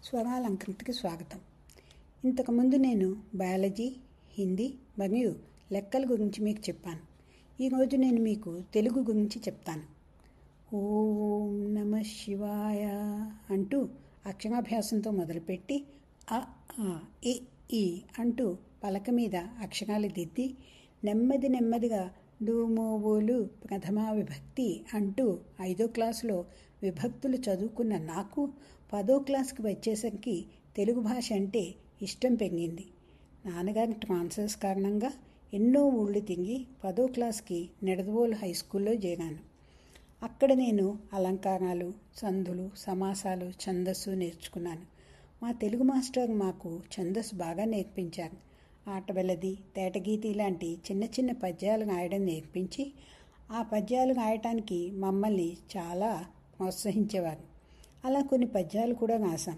స్వరాలంకృతికి స్వాగతం. ఇంతకుముందు నేను బయాలజీ, హిందీ మరియు లెక్కల గురించి మీకు చెప్పాను. ఈరోజు నేను మీకు తెలుగు గురించి చెప్తాను. ఓం నమ శివాయ అంటూ అక్షరాభ్యాసంతో మొదలుపెట్టి అ ఆ ఇ ఈ అంటూ పలక మీద అక్షరాలు దిద్ది నెమ్మదిగా డూమోబోలు ప్రథమా విభక్తి అంటూ 5వ క్లాసులో విభక్తులు చదువుకున్న నాకు 10వ క్లాస్కి వచ్చేసరికి తెలుగు భాష అంటే ఇష్టం పెరిగింది. నాన్నగారి ట్రాన్స్ఫర్స్ కారణంగా ఎన్నో ఊళ్ళు తిరిగి 10వ క్లాస్కి నిడదవోలు హై స్కూల్లో చేరాను. అక్కడ నేను అలంకారాలు, సందులు, సమాసాలు, ఛందస్సు నేర్చుకున్నాను. మా తెలుగు మాస్టర్ మాకు ఛందస్సు బాగా నేర్పించారు. ఆటబెల్లది, తేటగీతి లాంటి చిన్న పద్యాలు రాయడం నేర్పించి ఆ పద్యాలు రాయటానికి మమ్మల్ని చాలా ప్రోత్సహించేవారు. అలా కొన్ని పద్యాలు కూడా రాశాం.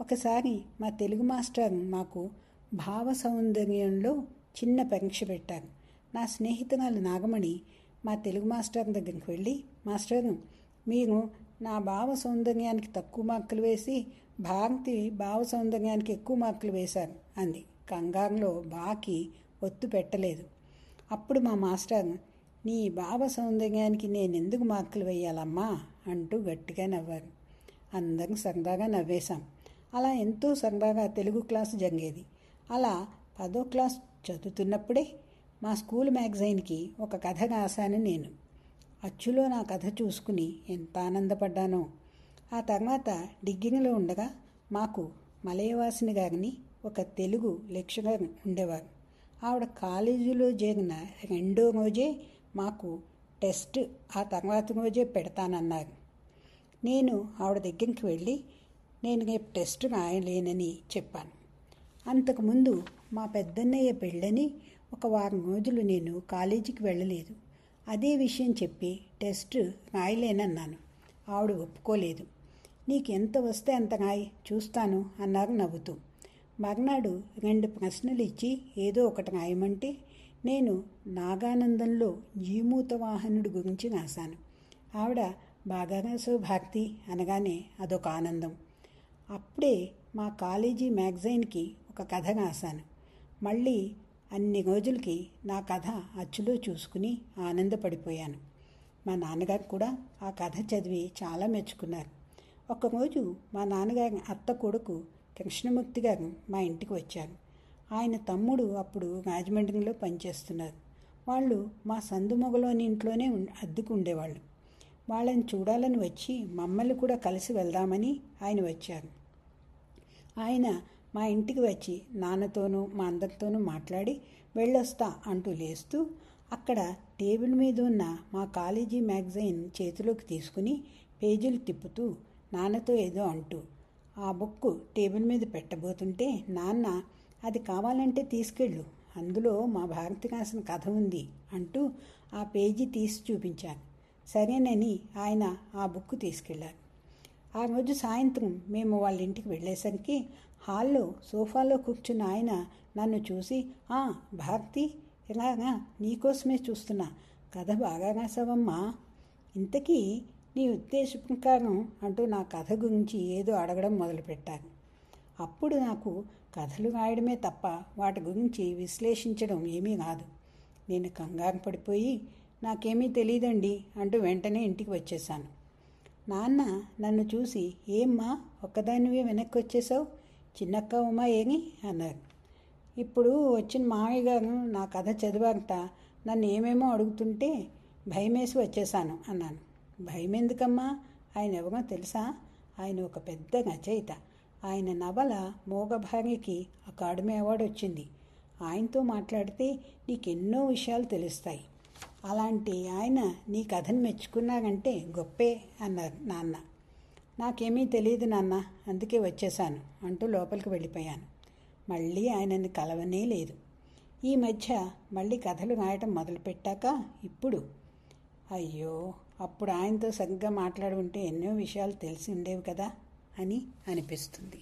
ఒకసారి మా తెలుగు మాస్టర్ మాకు భావ సౌందర్యంలో చిన్న పరీక్ష పెట్టారు. నా స్నేహితురాలు నాగమణి మా తెలుగు మాస్టర్ దగ్గరికి వెళ్ళి, మాస్టరు, మీరు నా భావ సౌందర్యానికి తక్కువ మార్కులు వేసి భారతి భావ సౌందర్యానికి ఎక్కువ మార్కులు వేశారు అంది. కంగారులో బాకి ఒత్తు పెట్టలేదు. అప్పుడు మా మాస్టర్, నీ భావ సౌందర్యానికి నేనెందుకు మార్కులు వేయాలమ్మా అంటూ గట్టిగా నవ్వారు. అందరం సరదాగా నవ్వేశాం. అలా ఎంతో సరదాగా తెలుగు క్లాసు జరిగేది. అలా 10వ క్లాస్ చదువుతున్నప్పుడే మా స్కూల్ మ్యాగజైన్కి ఒక కథ రాశాను నేను. అచ్చులో నా కథ చూసుకుని ఎంత ఆనందపడ్డానో. ఆ తర్వాత డిగ్రీలో ఉండగా మాకు మలయవాసిని గారిని ఒక తెలుగు లెక్చరర్ ఉండేవారు. ఆవిడ కాలేజీలో చేరిన 2వ రోజే మాకు టెస్ట్ ఆ తర్వాత రోజే పెడతానన్నారు. నేను ఆవిడ దగ్గరికి వెళ్ళి నేను రేపు టెస్ట్ రాయలేనని చెప్పాను. అంతకుముందు మా పెద్దన్నయ్య పెళ్ళని ఒక వారం రోజులు నేను కాలేజీకి వెళ్ళలేదు. అదే విషయం చెప్పి టెస్ట్ రాయలేనన్నాను. ఆవిడ ఒప్పుకోలేదు. నీకు ఎంత వస్తే అంత రాయి, చూస్తాను అన్నారు నవ్వుతూ. మర్నాడు 2 ప్రశ్నలు ఇచ్చి ఏదో ఒకటి రాయమంటే నేను నాగానందంలో జీమూత వాహనుడి గురించి రాశాను. ఆవిడ బాగా రాసావు భారతి అనగానే అదొక ఆనందం. అప్పుడే మా కాలేజీ మ్యాగజైన్కి ఒక కథ రాశాను. మళ్ళీ అన్ని రోజులకి నా కథ అచ్చులో చూసుకుని ఆనందపడిపోయాను. మా నాన్నగారు కూడా ఆ కథ చదివి చాలా మెచ్చుకున్నారు. ఒకరోజు మా నాన్నగారి అత్త కొడుకు కృష్ణమూర్తి గారు మా ఇంటికి వచ్చారు. ఆయన తమ్ముడు అప్పుడు రాజమండ్రిలో పనిచేస్తున్నారు. వాళ్ళు మా సందుమొగలోని ఇంట్లోనే అద్దెకు ఉండేవాళ్ళు. వాళ్ళని చూడాలని వచ్చి మమ్మల్ని కూడా కలిసి వెళ్దామని ఆయన వచ్చారు. ఆయన మా ఇంటికి వచ్చి నాన్నతోనూ మా అందరితోనూ మాట్లాడి వెళ్ళొస్తా అంటూ లేస్తూ అక్కడ టేబుల్ మీద ఉన్న మా కాలేజీ మ్యాగజైన్ చేతిలోకి తీసుకుని పేజీలు తిప్పుతూ నాన్నతో ఏదో అంటూ ఆ బుక్ టేబుల్ మీద పెట్టబోతుంటే నాన్న, అది కావాలంటే తీసుకెళ్ళు, అందులో మా భారతి రాసిన కథ ఉంది అంటూ ఆ పేజీ తీసి చూపించాను. సరేనని ఆయన ఆ బుక్ తీసుకెళ్లారు. ఆ రోజు సాయంత్రం మేము వాళ్ళ ఇంటికి వెళ్ళేసరికి హాల్లో సోఫాలో కూర్చున్న ఆయన నన్ను చూసి, భారతి ఇలాగా నీకోసమే చూస్తున్నా, కథ బాగా రాసావమ్మా, ఇంతకీ నీ ఉద్దేశ ప్రకారం అంటూ నా కథ గురించి ఏదో అడగడం మొదలుపెట్టారు. అప్పుడు నాకు కథలు రాయడమే తప్ప వాటి గురించి విశ్లేషించడం ఏమీ రాదు. నేను కంగారు పడిపోయి నాకేమీ తెలియదండి అంటూ వెంటనే ఇంటికి వచ్చేసాను. నాన్న నన్ను చూసి, ఏమ్మా ఒక్కదానివే వెనక్కి వచ్చేసావు, చిన్నక్క ఉమా ఏమి అన్నారు. ఇప్పుడు వచ్చిన మామయ్య గారు నా కథ చదివాక నన్ను ఏమేమో అడుగుతుంటే భయమేసి వచ్చేసాను అన్నాను. భయం ఎందుకమ్మా, ఆయన ఎవరో తెలుసా? ఆయన ఒక పెద్ద రచయిత. ఆయన నవల మోగభార్యకి అకాడమీ అవార్డు వచ్చింది. ఆయనతో మాట్లాడితే నీకెన్నో విషయాలు తెలుస్తాయి. అలాంటి ఆయన నీ కథను మెచ్చుకున్నారంటే గొప్పే అన్నారు నాన్న. నాకేమీ తెలియదు నాన్న, అందుకే వచ్చేసాను అంటూ లోపలికి వెళ్ళిపోయాను. మళ్ళీ ఆయనని కలవనే లేదు. ఈ మధ్య మళ్ళీ కథలు రాయటం మొదలుపెట్టాక ఇప్పుడు అయ్యో, అప్పుడు ఆయనతో సరిగ్గా మాట్లాడుకుంటే ఎన్నో విషయాలు తెలిసి ఉండేవి కదా అని అనిపిస్తుంది.